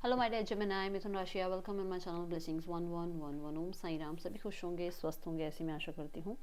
Hello my dear Gemini, मिथुन राशि, welcome in my channel blessings 1111। ओम साई राम। सभी खुश होंगे, स्वस्थ होंगे, ऐसी मैं आशा करती हूँ।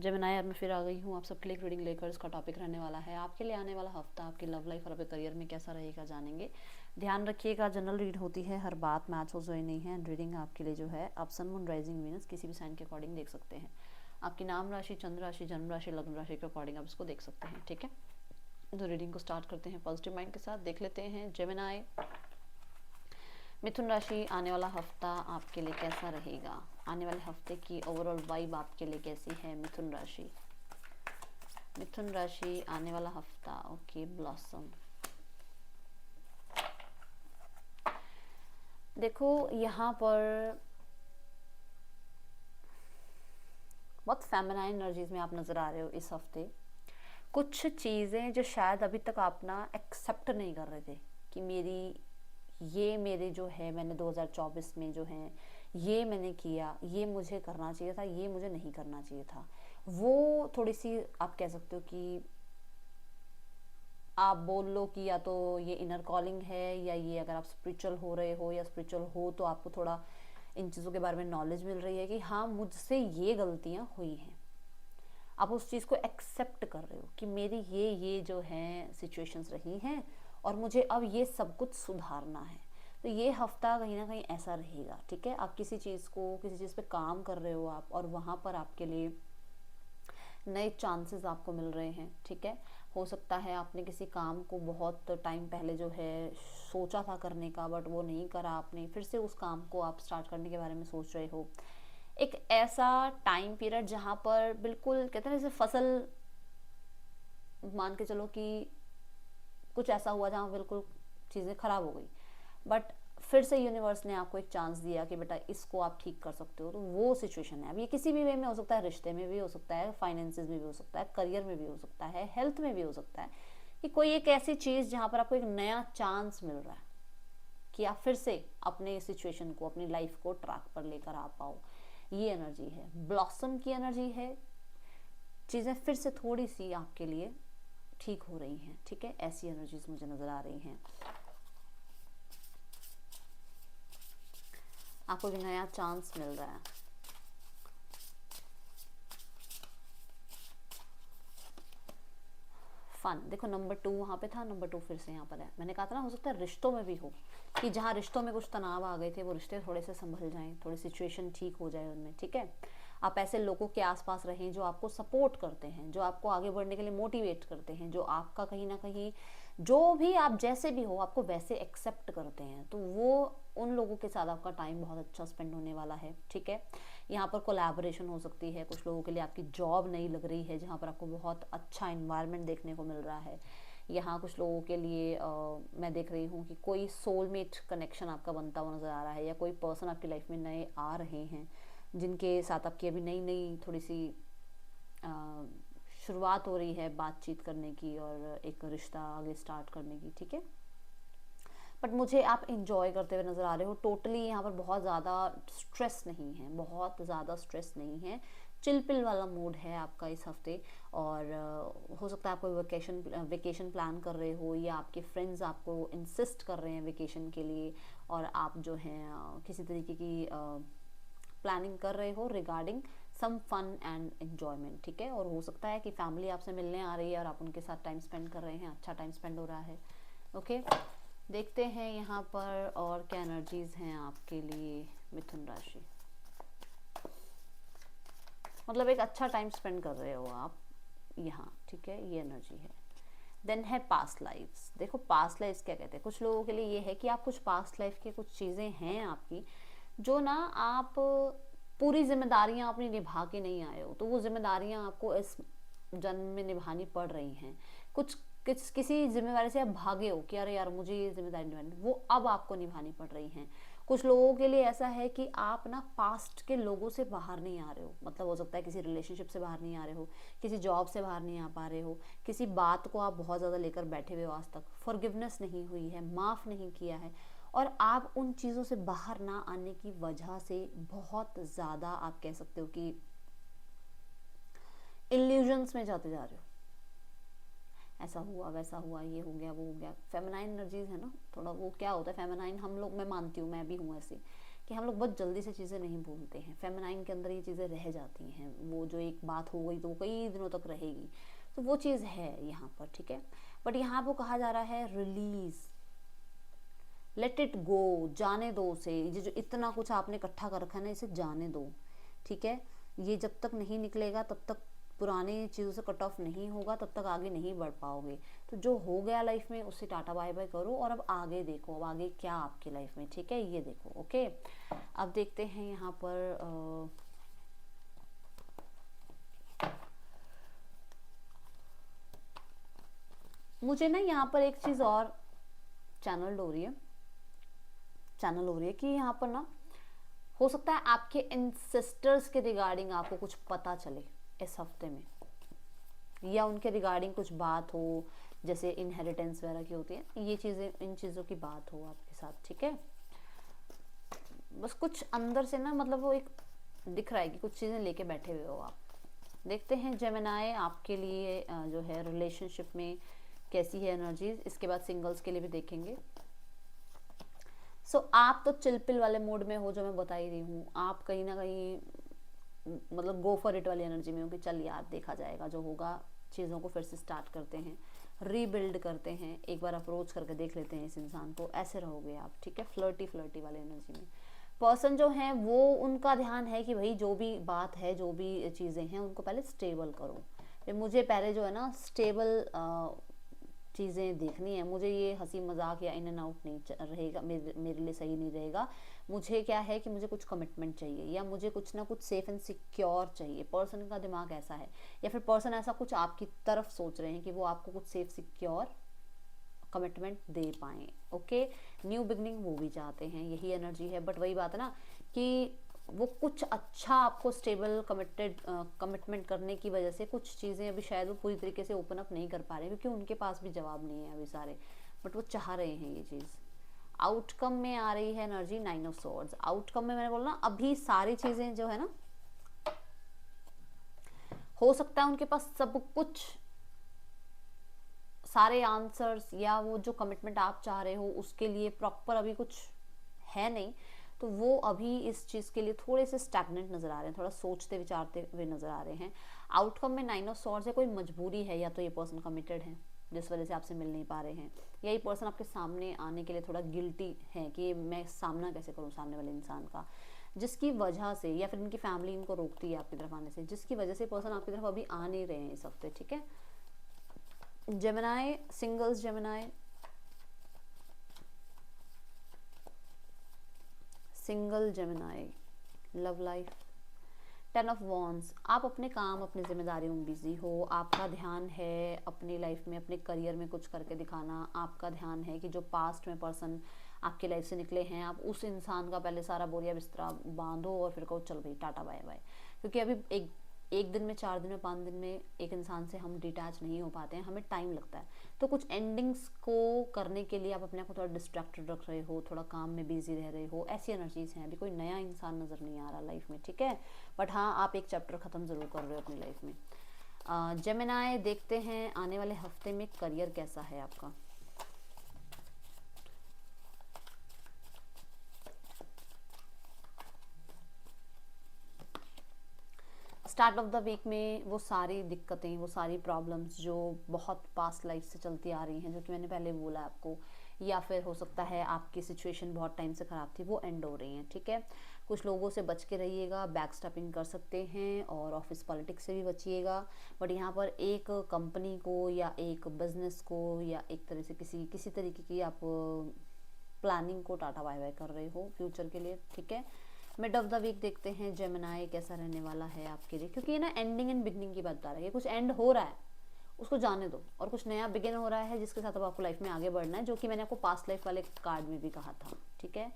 जेमिनी, अब मैं फिर आ गई हूँ आप सबके लिए रीडिंग लेकर। इसका टॉपिक रहने वाला है आपके लिए आने वाला हफ्ता आपकी लव लाइफ और आपके करियर में कैसा रहेगा, जानेंगे। ध्यान रखिएगा, जनरल रीड होती है, हर बात मैच हो जो नहीं है। एंड रीडिंग आपके लिए जो है आप सन मून राइजिंग वीनस किसी भी साइन के अकॉर्डिंग देख सकते हैं। आपकी नाम राशि, चंद्र राशि, जन्म राशि, लग्न राशि के अकॉर्डिंग आप इसको देख सकते हैं। ठीक है, तो रीडिंग को स्टार्ट करते हैं पॉजिटिव माइंड के साथ। देख लेते हैं जेमिनी, मिथुन राशि, आने वाला हफ्ता आपके लिए कैसा रहेगा। आने वाले हफ्ते की ओवरऑल वाइब आपके लिए कैसी है मिथुन राशि। मिथुन राशि, आने वाला हफ्ता। Okay, blossom. देखो यहाँ पर बहुत फेमिनाइन एनर्जीज में आप नज़र आ रहे हो इस हफ्ते। कुछ चीज़ें जो शायद अभी तक आप ना एक्सेप्ट नहीं कर रहे थे कि मेरे जो है, मैंने 2024 में जो है ये मैंने किया, ये मुझे करना चाहिए था, ये मुझे नहीं करना चाहिए था। वो थोड़ी सी आप कह सकते हो कि आप बोल लो कि या तो ये इनर कॉलिंग है, या ये अगर आप स्पिरिचुअल हो रहे हो या स्पिरिचुअल हो तो आपको थोड़ा इन चीज़ों के बारे में नॉलेज मिल रही है कि हाँ, मुझसे ये गलतियाँ हुई हैं। आप उस चीज़ को एक्सेप्ट कर रहे हो कि मेरी ये जो है सिचुएशंस रही हैं और मुझे अब ये सब कुछ सुधारना है। तो ये हफ्ता कहीं ना कहीं ऐसा रहेगा। ठीक है, आप किसी चीज़ पे काम कर रहे हो आप, और वहाँ पर आपके लिए नए चांसेस आपको मिल रहे हैं। ठीक है, हो सकता है आपने किसी काम को बहुत टाइम पहले जो है सोचा था करने का, बट वो नहीं करा आपने, फिर से उस काम को आप स्टार्ट करने के बारे में सोच रहे हो। एक ऐसा टाइम पीरियड जहाँ पर बिल्कुल कहते हैं जैसे फसल, मान के चलो कि कुछ ऐसा हुआ जहाँ बिल्कुल चीज़ें खराब हो गई, बट फिर से यूनिवर्स ने आपको एक चांस दिया कि बेटा इसको आप ठीक कर सकते हो। तो वो सिचुएशन है। अब ये किसी भी वे में हो सकता है, रिश्ते में भी हो सकता है, फाइनेंसेस में भी हो सकता है, करियर में भी हो सकता है, हेल्थ में भी हो सकता है, कि कोई एक ऐसी चीज़ जहाँ पर आपको एक नया चांस मिल रहा है कि आप फिर से अपने सिचुएशन को, अपनी लाइफ को ट्रैक पर लेकर आ पाओ। ये एनर्जी है, ब्लॉसम की एनर्जी है। चीज़ें फिर से थोड़ी सी आपके लिए ठीक हो रही हैं। ठीक है, ऐसी एनर्जीज मुझे नज़र आ रही हैं। आपको भी नया चांस मिल रहा है। फन, देखो नंबर 2 वहाँ पे था, नंबर 2 फिर से यहाँ पर है। मैंने कहा था ना, हो सकता है रिश्तों में भी हो कि जहाँ रिश्तों में कुछ तनाव आ गए थे, वो रिश्ते थोड़े से संभल जाएं, थोड़ी सिचुएशन ठीक हो जाए उनमें। ठीक है, आप ऐसे लोगों के आसपास रहें जो आपको सपोर्ट करते हैं, जो आपको आगे बढ़ने के लिए मोटिवेट करते हैं, जो आपका कहीं ना कहीं, जो भी आप जैसे भी हो आपको वैसे एक्सेप्ट करते हैं। तो वो उन लोगों के साथ आपका टाइम बहुत अच्छा स्पेंड होने वाला है। ठीक है, यहाँ पर कोलैबोरेशन हो सकती है। कुछ लोगों के लिए आपकी जॉब नई लग रही है जहाँ पर आपको बहुत अच्छा इन्वायरमेंट देखने को मिल रहा है। यहाँ कुछ लोगों के लिए मैं देख रही हूँ कि कोई सोलमेट कनेक्शन आपका बनता हुआ नज़र आ रहा है, या कोई पर्सन आपकी लाइफ में नए आ रहे हैं जिनके साथ आपकी अभी नई नई थोड़ी सी शुरुआत हो रही है बातचीत करने की और एक रिश्ता आगे स्टार्ट करने की। ठीक है, बट मुझे आप इंजॉय करते हुए नज़र आ रहे हो टोटली। यहाँ पर बहुत ज़्यादा स्ट्रेस नहीं है, बहुत ज़्यादा स्ट्रेस नहीं है। चिलपिल वाला मूड है आपका इस हफ्ते। और हो सकता है आप कोई वेकेशन प्लान कर रहे हो, या आपके फ्रेंड्स आपको इंसिस्ट कर रहे हैं वेकेशन के लिए, और आप जो हैं किसी तरीके की प्लानिंग कर रहे हो regarding some fun and enjoyment. ठीक है, और हो सकता है कि फैमिली आपसे मिलने आ रही है और आप उनके साथ टाइम स्पेंड कर रहे हैं, अच्छा टाइम स्पेंड हो रहा है। ओके, देखते हैं यहाँ पर और क्या एनर्जीज हैं आपके लिए मिथुन राशि। मतलब एक अच्छा टाइम स्पेंड कर रहे हो आप यहाँ। ठीक है, ये एनर्जी है। देन है पास्ट लाइफ्स। देखो पास्ट लाइफ्स क्या कहते हैं, कुछ लोगों के लिए ये है कि आप कुछ पास्ट लाइफ की कुछ चीज़ें हैं आपकी जो ना आप पूरी जिम्मेदारियां अपनी निभा के नहीं आए हो, तो वो जिम्मेदारियां आपको इस जन्म में निभानी पड़ रही हैं। कुछ किसी जिम्मेवारी से आप भागे हो कि अरे यार मुझे ये जिम्मेदारी निभानी, वो अब आपको निभानी पड़ रही हैं। कुछ लोगों के लिए ऐसा है कि आप ना पास्ट के लोगों से बाहर नहीं आ रहे हो। मतलब हो सकता है किसी रिलेशनशिप से बाहर नहीं आ रहे हो, किसी जॉब से बाहर नहीं आ पा रहे हो, किसी बात को आप बहुत ज़्यादा लेकर बैठे हुए हो, आज तक फॉरगिवनेस नहीं हुई है, माफ़ नहीं किया है, और आप उन चीज़ों से बाहर ना आने की वजह से बहुत ज़्यादा आप कह सकते हो कि इल्यूजन्स में जाते जा रहे हो। ऐसा हुआ वैसा हुआ, ये हो गया वो हो गया। फेमिनाइन एनर्जीज है ना, थोड़ा वो क्या होता है फेमिनाइन, हम लोग, मैं मानती हूँ, मैं भी हूँ ऐसी, कि हम लोग बहुत जल्दी से चीज़ें नहीं भूलते हैं। फेमिनाइन के अंदर ये चीज़ें रह जाती हैं, वो जो एक बात हो गई तो वो कई दिनों तक रहेगी, तो वो चीज़ है यहाँ पर, ठीक है। बट यहाँ पर कहा जा रहा है रिलीज, लेट इट गो, जाने दो उसे, ये जो इतना कुछ आपने इकट्ठा कर रखा है ना, इसे जाने दो, ठीक है। ये जब तक नहीं निकलेगा तब तक, पुरानी चीज़ों से कट ऑफ नहीं होगा तब तक आगे नहीं बढ़ पाओगे। तो जो हो गया लाइफ में उससे टाटा बाय बाय करो और अब आगे देखो, अब आगे क्या आपकी लाइफ में, ठीक है, ये देखो। ओके, अब देखते हैं यहाँ पर मुझे ना यहाँ पर एक चीज़ और चैनल हो रही है कि यहाँ पर ना हो सकता है आपके इंसेस्टर्स के रिगार्डिंग आपको कुछ पता चले इस हफ्ते में, या उनके रिगार्डिंग कुछ बात हो, जैसे इनहेरिटेंस वगैरह की होती है, ये चीज़ें, इन चीज़ों की बात हो आपके साथ, ठीक है। बस कुछ अंदर से ना, मतलब वो एक दिख रहा है कि कुछ चीज़ें लेके बैठे हुए हो आप। देखते हैं जेमिनाई आपके लिए जो है रिलेशनशिप में कैसी है एनर्जीज, इसके बाद सिंगल्स के लिए भी देखेंगे। सो आप तो चिलपिल वाले मूड में हो, जो मैं बता ही रही हूँ, आप कहीं ना कहीं मतलब गो फॉर इट वाली एनर्जी में हो कि चल यार देखा जाएगा, जो होगा, चीज़ों को फिर से स्टार्ट करते हैं, रीबिल्ड करते हैं, एक बार अप्रोच करके देख लेते हैं इस इंसान को, ऐसे रहोगे आप, ठीक है। फ्लर्टी फ्लर्टी वाले एनर्जी में पर्सन जो है वो, उनका ध्यान है कि भाई जो भी बात है, जो भी चीज़ें हैं, उनको पहले स्टेबल करो। मुझे पहले जो है ना स्टेबल चीज़ें देखनी है, मुझे ये हंसी मजाक या इन एंड आउट नहीं रहेगा, मेरे लिए सही नहीं रहेगा। मुझे क्या है कि मुझे कुछ कमिटमेंट चाहिए, या मुझे कुछ ना कुछ सेफ एंड सिक्योर चाहिए। पर्सन का दिमाग ऐसा है, या फिर पर्सन ऐसा कुछ आपकी तरफ सोच रहे हैं कि वो आपको कुछ सेफ सिक्योर कमिटमेंट दे पाएँ। ओके, न्यू बिगनिंग वो भी चाहते हैं, यही एनर्जी है। बट वही बात है ना कि वो कुछ अच्छा आपको स्टेबल कमिटमेंट करने की वजह से कुछ चीज़ें अभी शायद वो पूरी तरीके से ओपन अप नहीं कर पा रहे, क्योंकि उनके पास भी जवाब नहीं है अभी सारे, बट वो चाह रहे हैं ये चीज़। आउटकम में आ रही है एनर्जी 9 ऑफ सॉर्ड्स। आउटकम में मैंने बोला ना, अभी सारी चीज़ें जो है ना, हो सकता है उनके पास सब कुछ, सारे आंसर्स, या वो जो कमिटमेंट आप चाह रहे हो उसके लिए प्रॉपर अभी कुछ है नहीं, तो वो अभी इस चीज़ के लिए थोड़े से स्टैग्नेंट नज़र आ रहे हैं, थोड़ा सोचते विचारते हुए नज़र आ रहे हैं। आउटकम में 9 ऑफ सॉर्ड्स है, कोई मजबूरी है, या तो ये पर्सन कमिटेड है जिस वजह से आपसे मिल नहीं पा रहे हैं, या ये पर्सन आपके सामने आने के लिए थोड़ा गिल्टी है कि मैं सामना कैसे करूँ सामने वाले इंसान का, जिसकी वजह से, या फिर इनकी फैमिली इनको रोकती है आपकी तरफ आने से, जिसकी वजह से पर्सन आपकी तरफ अभी आ नहीं रहे हैं इस हफ्ते, ठीक है। Gemini, singles Gemini, single Gemini, love life, 10 of wands. आप अपने काम, अपनी जिम्मेदारियों में बिजी हो, आपका ध्यान है अपनी लाइफ में, अपने करियर में कुछ करके दिखाना, आपका ध्यान है कि जो पास्ट में पर्सन आपकी लाइफ से निकले हैं, आप उस इंसान का पहले सारा बोरिया बिस्तरा बांधो और फिर कहो चल भाई टाटा बाय बाय। क्योंकि अभी एक दिन में, 4 दिन में, 5 दिन में एक इंसान से हम डिटैच नहीं हो पाते हैं, हमें टाइम लगता है। तो कुछ एंडिंग्स को करने के लिए आप अपने आप को थोड़ा डिस्ट्रैक्टेड रख रहे हो, थोड़ा काम में बिजी रह रहे हो, ऐसी एनर्जीज हैं। अभी कोई नया इंसान नज़र नहीं आ रहा लाइफ में, ठीक है। बट हाँ, आप एक चैप्टर ख़त्म ज़रूर कर रहे हो अपनी लाइफ में। जेमिनाई, देखते हैं आने वाले हफ्ते में करियर कैसा है आपका। स्टार्ट ऑफ द वीक में वो सारी दिक्कतें, वो सारी प्रॉब्लम्स जो बहुत पास्ट लाइफ से चलती आ रही हैं, जो कि मैंने पहले बोला आपको, या फिर हो सकता है आपकी सिचुएशन बहुत टाइम से ख़राब थी, वो एंड हो रही हैं, ठीक है। कुछ लोगों से बच के रहिएगा, बैक स्टैपिंग कर सकते हैं, और ऑफिस पॉलिटिक्स से भी बचिएगा। बट यहाँ पर एक कंपनी को, या एक बिजनेस को, या एक तरह से किसी तरीके की आप प्लानिंग को टाटा बाय बाय कर रहे हो फ्यूचर के लिए, ठीक है। मिड ऑफ द वीक देखते हैं जेमिनाई कैसा रहने वाला है आपके लिए, क्योंकि ये ना एंडिंग एंड बिगनिंग की बात बता रही है। कुछ एंड हो रहा है, उसको जाने दो, और कुछ नया बिगिन हो रहा है जिसके साथ अब आपको लाइफ में आगे बढ़ना है, जो कि मैंने आपको पास्ट लाइफ वाले कार्ड में भी कहा था, ठीक है।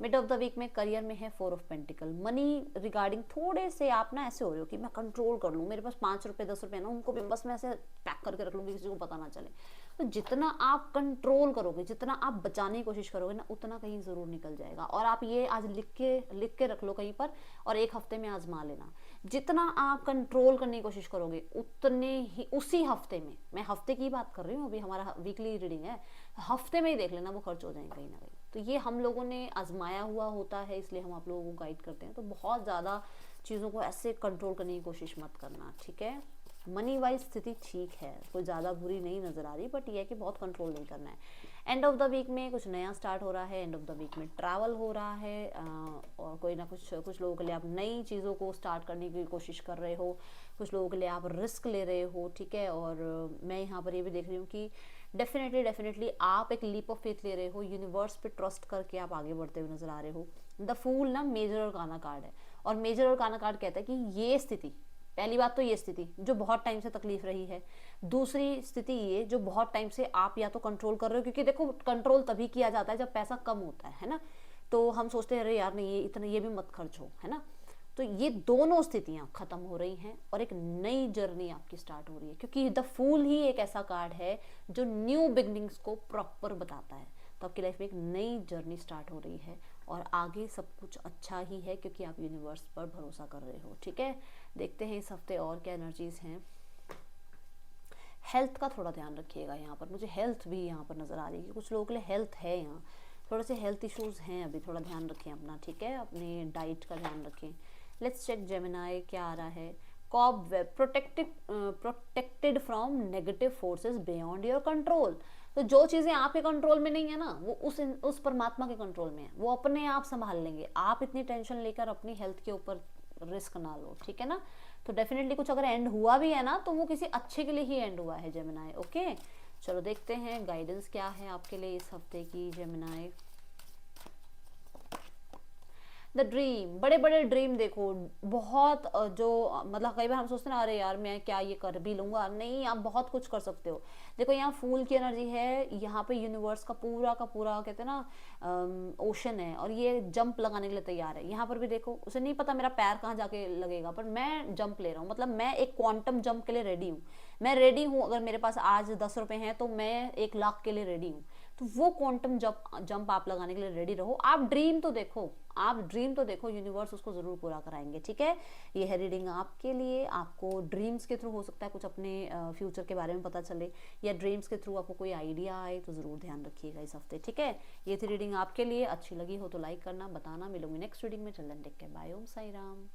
मिड ऑफ द वीक में करियर में है 4 ऑफ पेंटिकल। मनी रिगार्डिंग थोड़े से आप ना ऐसे हो रहे हो कि मैं कंट्रोल कर लूँ, मेरे पास 5 रुपये 10 रुपये ना, उनको भी बस मैं ऐसे पैक करके रख लूँगी, किसी को पता ना चले। तो जितना आप कंट्रोल करोगे, जितना आप बचाने की कोशिश करोगे ना, उतना कहीं ज़रूर निकल जाएगा। और आप ये आज लिख के रख लो कहीं पर, और 1 हफ्ते में आजमा लेना। जितना आप कंट्रोल करने की कोशिश करोगे, उतने ही उसी हफ्ते में, मैं हफ्ते की बात कर रही हूँ, अभी हमारा वीकली रीडिंग है, हफ्ते में ही देख लेना वो खर्च हो जाएंगे कहीं ना कहीं। तो ये हम लोगों ने आजमाया हुआ होता है, इसलिए हम आप लोगों को गाइड करते हैं। तो बहुत ज़्यादा चीज़ों को ऐसे कंट्रोल करने की कोशिश मत करना, ठीक है। मनी वाइज स्थिति ठीक है, कोई ज़्यादा बुरी नहीं नज़र आ रही, बट ये है कि बहुत कंट्रोल नहीं करना है। एंड ऑफ द वीक में कुछ नया स्टार्ट हो रहा है, एंड ऑफ द वीक में ट्रैवल हो रहा है, और कोई ना कुछ लोगों के लिए आप नई चीज़ों को स्टार्ट करने की कोशिश कर रहे हो, कुछ लोगों के लिए आप रिस्क ले रहे हो, ठीक है। और मैं यहाँ पर ये भी देख रही हूँ कि डेफिनेटली आप एक लीप ऑफ फेथ ले रहे हो, यूनिवर्स पे ट्रस्ट करके आप आगे बढ़ते हुए नजर आ रहे हो। द फूल ना मेजर और काना कार्ड है, और मेजर और काना कार्ड कहता है कि ये स्थिति, पहली बात तो ये स्थिति जो बहुत टाइम से तकलीफ रही है, दूसरी स्थिति ये जो बहुत टाइम से आप या तो कंट्रोल कर रहे हो, क्योंकि देखो कंट्रोल तभी किया जाता है जब पैसा कम होता है ना। तो हम सोचते हैं अरे यार नहीं, ये इतना ये भी मत खर्च हो, है ना। तो ये दोनों स्थितियां खत्म हो रही हैं और एक नई जर्नी आपकी स्टार्ट हो रही है, क्योंकि द फूल ही एक ऐसा कार्ड है जो न्यू बिगनिंग्स को प्रॉपर बताता है। तो आपकी लाइफ में एक नई जर्नी स्टार्ट हो रही है, और आगे सब कुछ अच्छा ही है, क्योंकि आप यूनिवर्स पर भरोसा कर रहे हो, ठीक है। देखते हैं इस हफ्ते और क्या एनर्जीज हैं। हेल्थ का थोड़ा ध्यान रखिएगा, यहाँ पर मुझे हेल्थ भी यहाँ पर नज़र आ रही है कि कुछ लोगों के लिए हेल्थ है, यहाँ थोड़े से हेल्थ इश्यूज हैं अभी, थोड़ा ध्यान रखें अपना, ठीक है। अपने डाइट का ध्यान रखें। लेट्स चेक जेमिनाई क्या आ रहा है। Cobweb, protected from negative forces beyond your control. तो जो चीज़ें आपके कंट्रोल में नहीं है ना, वो उस परमात्मा के कंट्रोल में है, वो अपने आप संभाल लेंगे। आप इतनी टेंशन लेकर अपनी हेल्थ के ऊपर रिस्क ना लो, ठीक है ना। तो डेफिनेटली कुछ अगर एंड हुआ भी है ना, तो वो किसी अच्छे के लिए ही एंड हुआ है जेमिनाई, ओके। चलो देखते हैं गाइडेंस क्या है आपके लिए इस हफ्ते की जेमिनाई। द ड्रीम, बड़े बड़े ड्रीम देखो, बहुत जो मतलब कई बार हम सोचते हैं अरे यार मैं क्या ये कर भी लूंगा, नहीं आप बहुत कुछ कर सकते हो। देखो यहाँ फूल की एनर्जी है, यहाँ पे यूनिवर्स का पूरा कहते हैं ना ओशन है, और ये जंप लगाने के लिए तैयार है। यहाँ पर भी देखो, उसे नहीं पता मेरा पैर कहाँ जाके लगेगा, पर मैं जंप ले रहा हूँ, मतलब मैं एक क्वांटम जंप के लिए रेडी हूँ। मैं रेडी हूँ, अगर मेरे पास आज 10 रुपए हैं तो मैं 1 लाख के लिए रेडी हूँ। तो वो क्वांटम जंप आप लगाने के लिए रेडी रहो। आप ड्रीम तो देखो, यूनिवर्स उसको जरूर पूरा कराएंगे, ठीक है। ये है रीडिंग आपके लिए। आपको ड्रीम्स के थ्रू हो सकता है कुछ अपने फ्यूचर के बारे में पता चले, या ड्रीम्स के थ्रू आपको कोई आइडिया आए, तो जरूर ध्यान रखिएगा इस हफ्ते, ठीक है। ये थी रीडिंग आपके लिए। अच्छी लगी हो तो लाइक करना, बताना। मिलूंगी नेक्स्ट रीडिंग में। चलन टेक केयर, बाय, ओम साई राम।